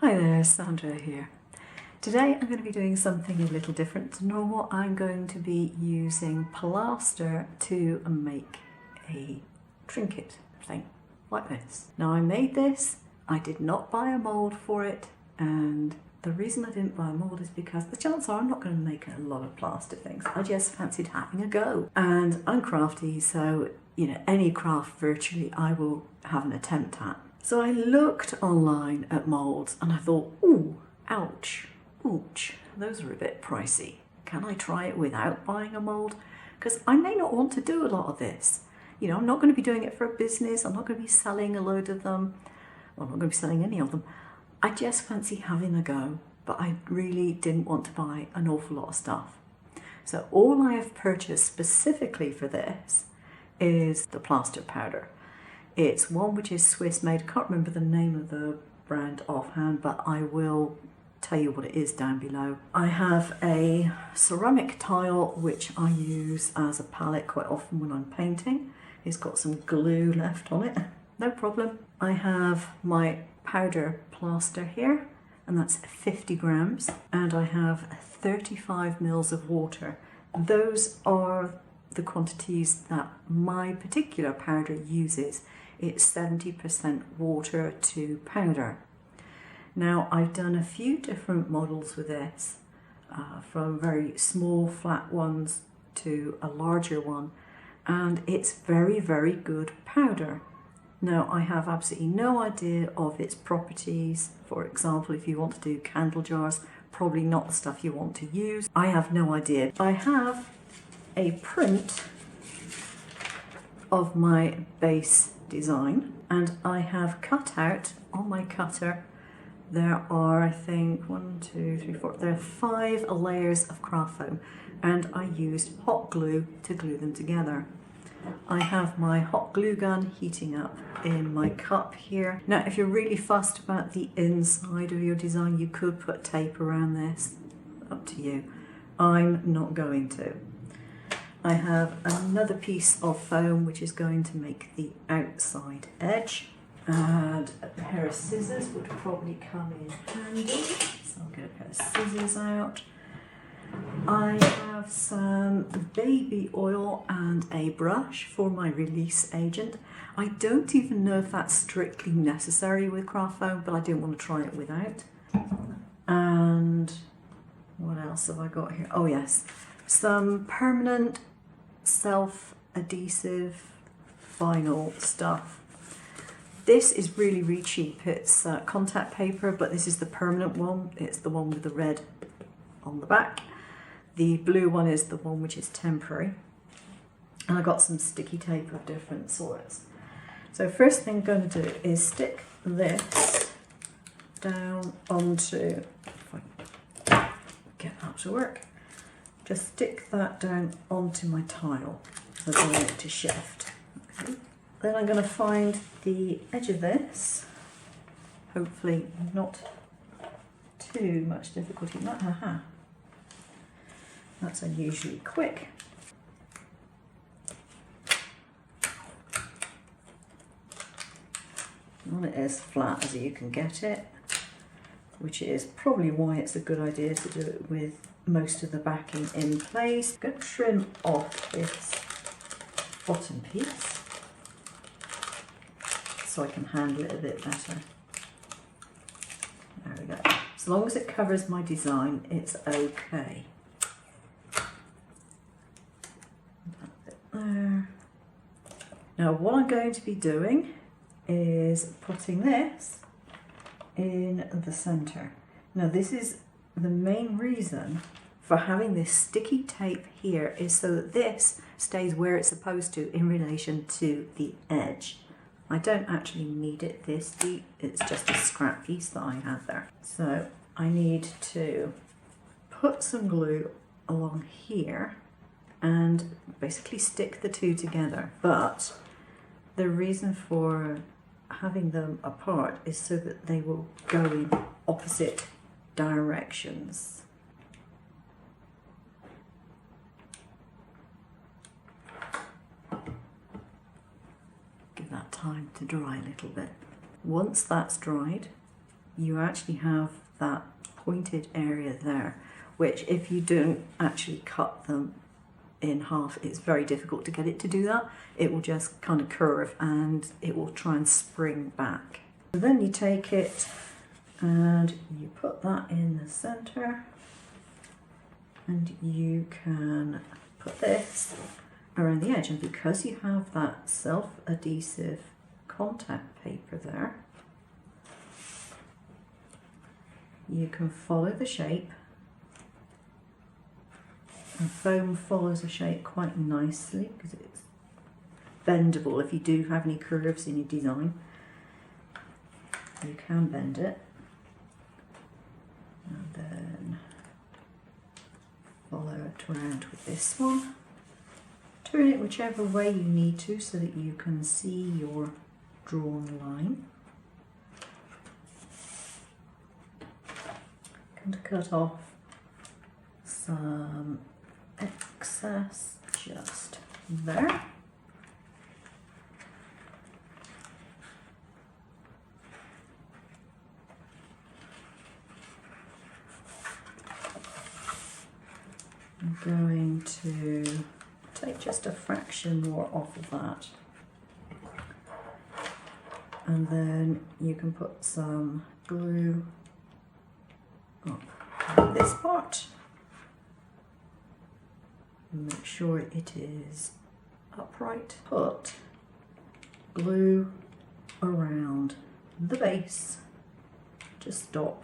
Hi there, Sandra here. Today I'm going to be doing something a little different to normal. I'm going to be using plaster to make a trinket thing like this. Now I made this, I did not buy a mould for it, and the reason I didn't buy a mould is because the chances are I'm not going to make a lot of plaster things. I just fancied having a go. And I'm crafty, so any craft virtually I will have an attempt at. So I looked online at moulds and I thought, ooh, ouch, ouch, those are a bit pricey. Can I try it without buying a mould? Because I may not want to do a lot of this. I'm not going to be doing it for a business. I'm not going to be selling a load of them. Well, I'm not going to be selling any of them. I just fancy having a go, but I really didn't want to buy an awful lot of stuff. So all I have purchased specifically for this is the plaster powder. It's one which is Swiss made. I can't remember the name of the brand offhand, but I will tell you what it is down below. I have a ceramic tile which I use as a palette quite often when I'm painting. It's got some glue left on it, no problem. I have my powder plaster here, and that's 50 grams, and I have 35 mils of water. Those are the quantities that my particular powder uses. It's 70% water to powder. Now I've done a few different models with this, from very small flat ones to a larger one, and it's very, very good powder. Now I have absolutely no idea of its properties. For example, if you want to do candle jars, probably not the stuff you want to use. I have no idea. I have a print of my base design, and I have cut out on my cutter, there are, I think, 1, 2, 3, 4, there are 5 layers of craft foam, and I used hot glue to glue them together. I have my hot glue gun heating up in my cup here. Now if you're really fussed about the inside of your design, you could put tape around this, up to you. I'm not going to. I have another piece of foam which is going to make the outside edge, and a pair of scissors would probably come in handy, so I'll get a pair of scissors out. I have some baby oil and a brush for my release agent. I don't even know if that's strictly necessary with craft foam, but I didn't want to try it without. And what else have I got here? Oh yes, some permanent self-adhesive vinyl stuff. This is really, really cheap. It's contact paper, but this is the permanent one. It's the one with the red on the back. The blue one is the one which is temporary. And I got some sticky tape of different sorts. So first thing I'm going to do is stick this down onto, if I get that to work, just stick that down onto my tile so I don't want it to shift. Okay. Then I'm going to find the edge of this, hopefully not too much difficulty. That's unusually quick. And it is flat as you can get it, which is probably why it's a good idea to do it with most of the backing in place. I'm going to trim off this bottom piece so I can handle it a bit better. There we go. As long as it covers my design, it's okay. That bit there. Now what I'm going to be doing is putting this in the center. Now this is the main reason for having this sticky tape here, is so that this stays where it's supposed to in relation to the edge. I don't actually need it this deep, it's just a scrap piece that I have there. So I need to put some glue along here and basically stick the two together. But the reason for having them apart is so that they will go in opposite directions. Give that time to dry a little bit. Once that's dried, you actually have that pointed area there, which if you don't actually cut them in half, it's very difficult to get it to do that. It will just kind of curve and it will try and spring back. So then you take it and you put that in the center, and you can put this around the edge, and because you have that self-adhesive contact paper there, you can follow the shape, and foam follows the shape quite nicely because it's bendable. If you do have any curves in your design, you can bend it, and then follow it around with this one. Turn it whichever way you need to so that you can see your drawn line. And to cut off some excess just there. I'm going to take just a fraction more off of that, and then you can put some glue on this part and make sure it is upright. Put glue around the base to stop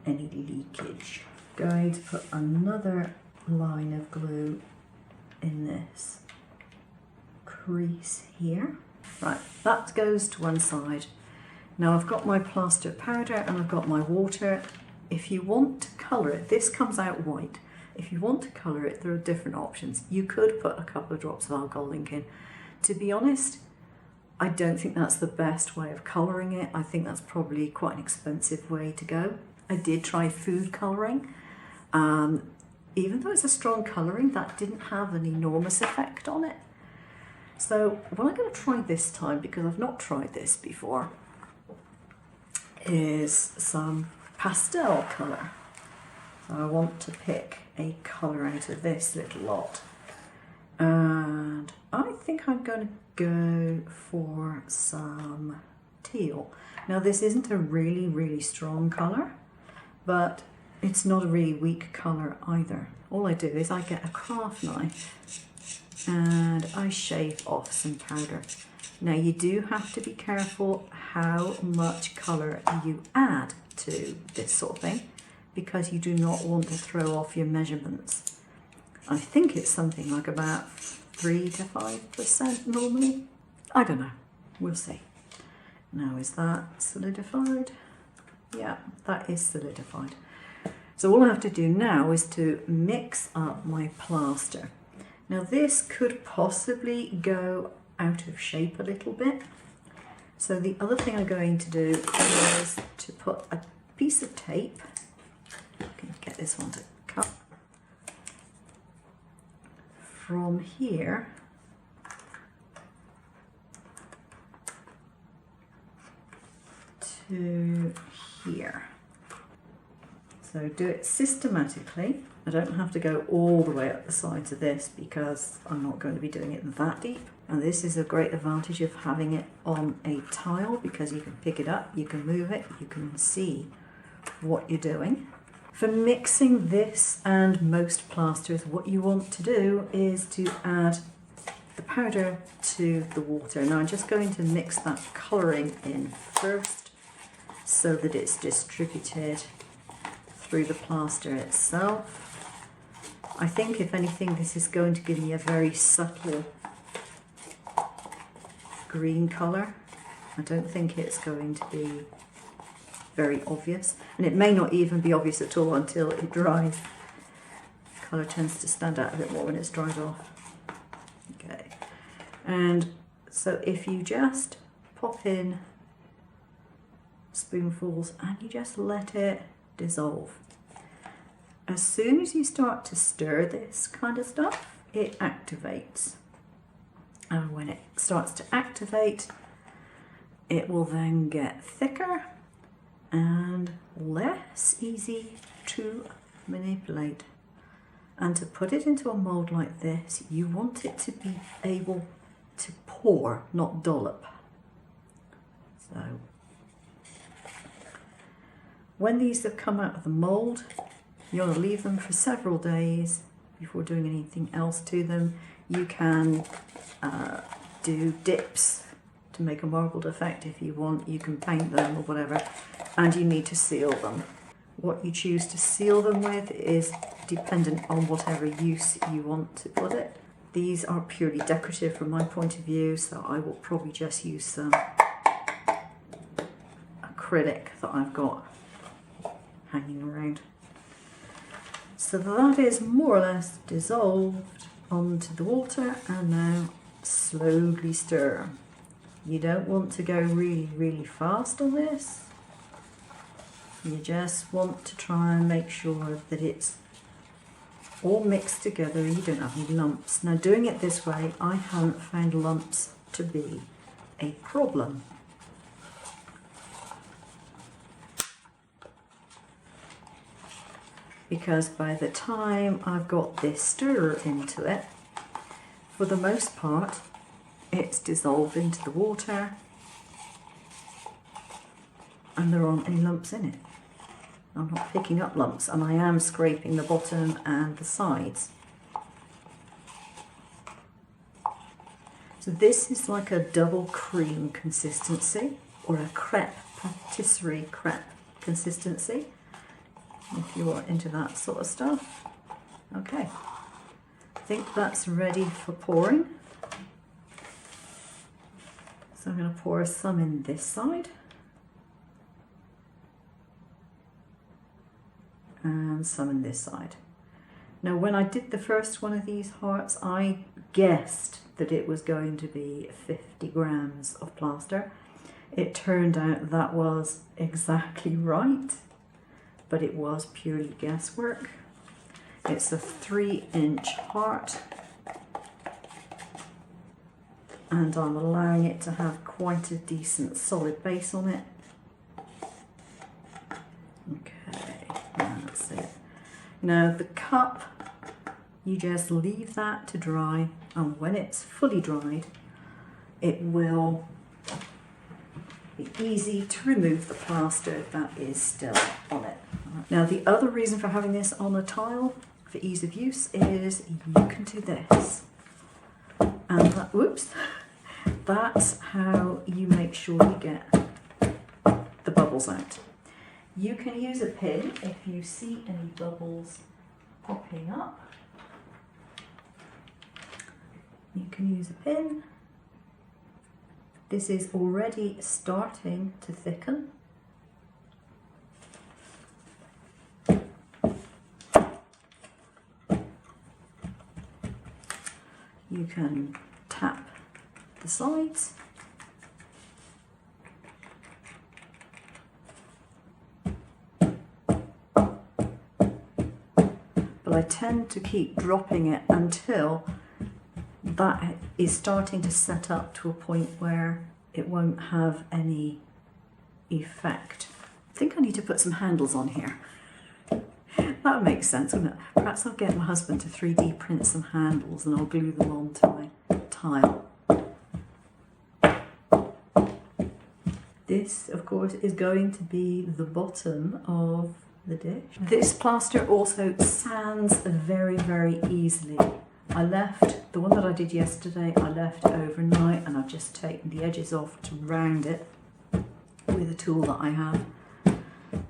any leakage. Going to put another line of glue in this crease here. Right, that goes to one side. Now I've got my plaster powder and I've got my water. If you want to colour it, this comes out white. If you want to colour it, there are different options. You could put a couple of drops of alcohol ink in. To be honest, I don't think that's the best way of colouring it. I think that's probably quite an expensive way to go. I did try food colouring. Even though it's a strong colouring, that didn't have an enormous effect on it. So what I'm going to try this time, because I've not tried this before, is some pastel colour. So I want to pick a colour out of this little lot. And I think I'm going to go for some teal. Now this isn't a really, really strong colour, but it's not a really weak colour either. All I do is I get a craft knife and I shave off some powder. Now you do have to be careful how much colour you add to this sort of thing, because you do not want to throw off your measurements. I think it's something like about 3 to 5% normally. I don't know, we'll see. Now is that solidified? Yeah, that is solidified. So all I have to do now is to mix up my plaster. Now this could possibly go out of shape a little bit. So the other thing I'm going to do is to put a piece of tape, I can get this one to cut, from here to here. So do it systematically. I don't have to go all the way up the sides of this because I'm not going to be doing it that deep. And this is a great advantage of having it on a tile, because you can pick it up, you can move it, you can see what you're doing. For mixing this and most plasters, what you want to do is to add the powder to the water. Now I'm just going to mix that colouring in first so that it's distributed through the plaster itself. I think if anything this is going to give me a very subtle green colour. I don't think it's going to be very obvious, and it may not even be obvious at all until it dries. The colour tends to stand out a bit more when it's dried off. Okay, and so if you just pop in spoonfuls and you just let it dissolve. As soon as you start to stir this kind of stuff, it activates. And when it starts to activate, it will then get thicker and less easy to manipulate. And to put it into a mould like this, you want it to be able to pour, not dollop. So when these have come out of the mould, you want to leave them for several days before doing anything else to them. You can do dips to make a marbled effect if you want. You can paint them or whatever, and you need to seal them. What you choose to seal them with is dependent on whatever use you want to put it. These are purely decorative from my point of view, so I will probably just use some acrylic that I've got hanging around. So that is more or less dissolved onto the water, and now slowly stir. You don't want to go really fast on this. You just want to try and make sure that it's all mixed together, you don't have any lumps. Now, doing it this way, I haven't found lumps to be a problem. Because by the time I've got this stirrer into it, for the most part, it's dissolved into the water and there aren't any lumps in it. I'm not picking up lumps, and I am scraping the bottom and the sides. So this is like a double cream consistency, or a crepe, patisserie crepe consistency, if you're into that sort of stuff. Okay, I think that's ready for pouring. So I'm going to pour some in this side. And some in this side. Now, when I did the first one of these hearts, I guessed that it was going to be 50 grams of plaster. It turned out that was exactly right, but it was purely guesswork. It's a 3-inch heart, and I'm allowing it to have quite a decent solid base on it. That's it. Now the cup, you just leave that to dry, and when it's fully dried, it will be easy to remove the plaster that is still on it. Now the other reason for having this on a tile for ease of use is you can do this, and that, whoops, that's how you make sure you get the bubbles out. You can use a pin if you see any bubbles popping up. You can use a pin. This is already starting to thicken. You can tap the sides. But I tend to keep dropping it until that is starting to set up to a point where it won't have any effect. I think I need to put some handles on here. That makes sense, wouldn't it? Perhaps I'll get my husband to 3D print some handles and I'll glue them onto my tile. This, of course, is going to be the bottom of the dish. This plaster also sands very, very easily. I left, the one that I did yesterday, I left overnight, and I've just taken the edges off to round it with a tool that I have.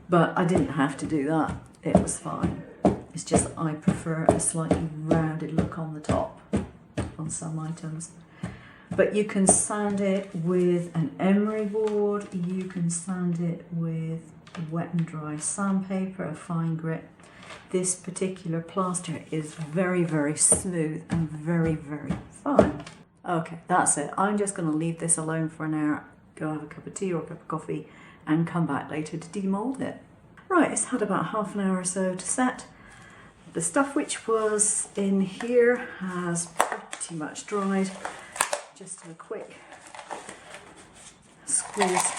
But I didn't have to do that, it was fine. It's just that I prefer a slightly rounded look on the top on some items. But you can sand it with an emery board, you can sand it with wet and dry sandpaper, a fine grit. This particular plaster is very, very smooth and very, very fine. Okay, that's it. I'm just going to leave this alone for an hour, go have a cup of tea or a cup of coffee, and come back later to demould it. Right, it's had about half an hour or so to set. The stuff which was in here has pretty much dried. Just a quick squeeze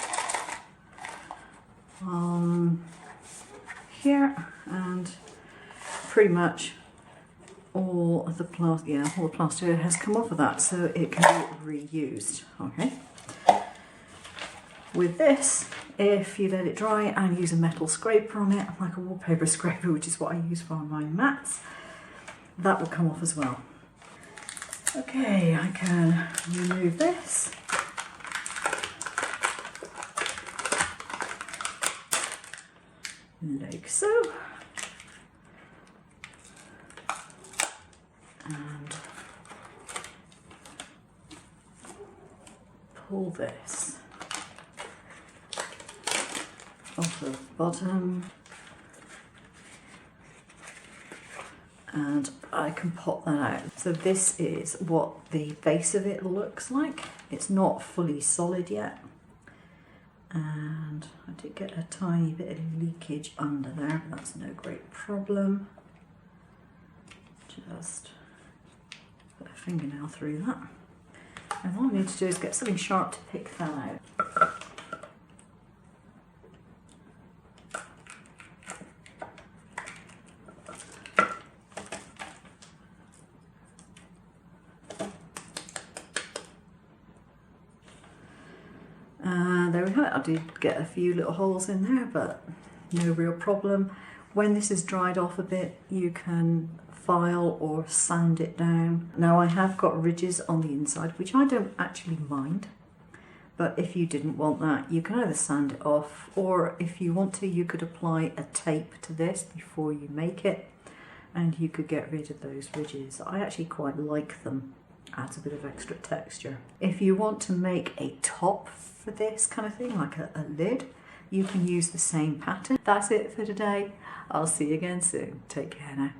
here, and pretty much all of the plaster has come off of that, so it can be reused. Okay. With this, if you let it dry and use a metal scraper on it, like a wallpaper scraper, which is what I use for my mats, that will come off as well. Okay, I can remove this. Like so. And pull this off the bottom, and I can pop that out. So this is what the base of it looks like. It's not fully solid yet, and I did get a tiny bit of leakage under there, but that's no great problem. Just put a fingernail through that. And all I need to do is get something sharp to pick that out. There we have it. I did get a few little holes in there, but no real problem. When this is dried off a bit, you can file or sand it down. Now I have got ridges on the inside, which I don't actually mind, but if you didn't want that, you can either sand it off, or if you want to, you could apply a tape to this before you make it, and you could get rid of those ridges. I actually quite like them. Adds a bit of extra texture. If you want to make a top for this kind of thing, like a lid, you can use the same pattern. That's it for today. I'll see you again soon. Take care now.